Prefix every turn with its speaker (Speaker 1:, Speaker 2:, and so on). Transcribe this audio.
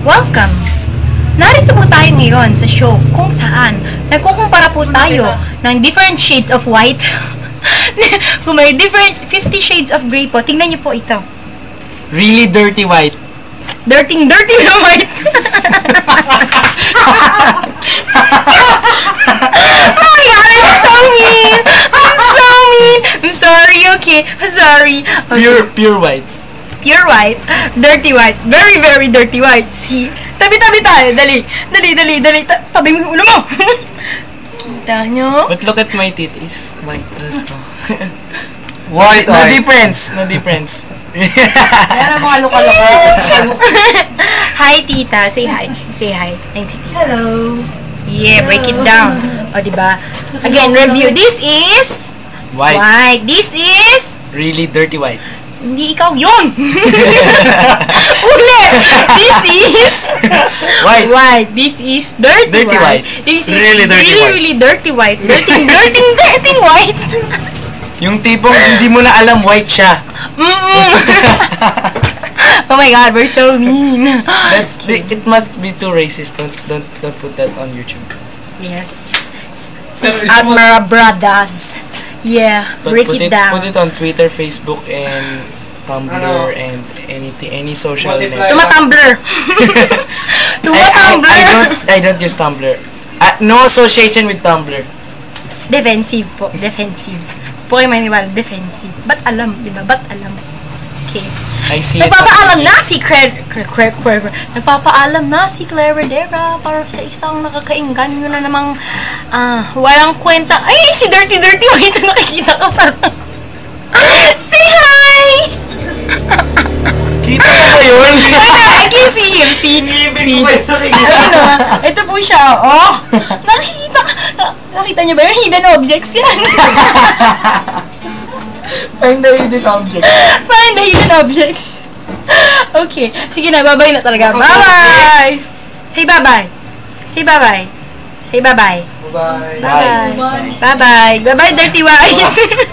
Speaker 1: Welcome! Narito po tayo ngayon sa show kung saan nagkukumpara po tayo ng different shades of white. Kung may different 50 shades of gray po, tingnan niyo po ito.
Speaker 2: Really dirty white.
Speaker 1: Dirty na white. Oh my God, I'm so mean! I'm sorry, okay? I'm sorry. Okay.
Speaker 2: Pure white.
Speaker 1: Pure white, dirty white, very, very dirty white. See? Tabi-tabi tayo, dali. Tabi mo ulo mo. Kita nyo?
Speaker 2: But look at my teeth, is white also.
Speaker 3: White,
Speaker 2: No
Speaker 3: white.
Speaker 2: difference.
Speaker 3: Kaya mga luka-luka.
Speaker 1: Hi, tita. Say hi. Say hi. Ayun si tita.
Speaker 3: Hello.
Speaker 1: Yeah, break it down. O, diba? Again, review. This is
Speaker 2: White.
Speaker 1: white. This is
Speaker 2: Really dirty white.
Speaker 1: hindi ikaw yun. Ulit. This is
Speaker 2: White.
Speaker 1: white. This is dirty white. This is
Speaker 2: Really dirty white.
Speaker 1: really dirty white. Dirty white.
Speaker 2: Yung tipong hindi mo na alam white siya.
Speaker 1: Oh my God, we're so mean.
Speaker 2: It must be too racist. Don't put that on YouTube.
Speaker 1: Yes. It's Admira Brothers. Yeah,
Speaker 2: But
Speaker 1: break
Speaker 2: put
Speaker 1: it down.
Speaker 2: Put it on Twitter, Facebook, and Tumblr, and any social network.
Speaker 1: Tumatumblr. Tumatumblr.
Speaker 2: I don't use Tumblr. No association with Tumblr.
Speaker 1: Defensive po. Defensive. Po kayo maniwala. Defensive. Ba't alam? Diba? Ba't alam? Okay.
Speaker 2: I see
Speaker 1: Nagpapaalam na si Nagpapaalam na si Claredera para sa isang nakakainggan nyo na namang walang kwenta. Ay, si Dirty White na nakikita ka pa. Say hi!
Speaker 2: Kita mo ba yun?
Speaker 1: I can see him. See. Ito po siya. Oh! Nakita niyo ba yun? Hidden objects yan.
Speaker 2: Find the hidden object.
Speaker 1: Find the hidden objects. Okay. Sige na, bye-bye na talaga. Bye-bye! Say bye-bye. Say bye-bye. Say bye-bye.
Speaker 3: Bye-bye.
Speaker 1: Bye-bye. Bye-bye. Bye-bye, Dirty White.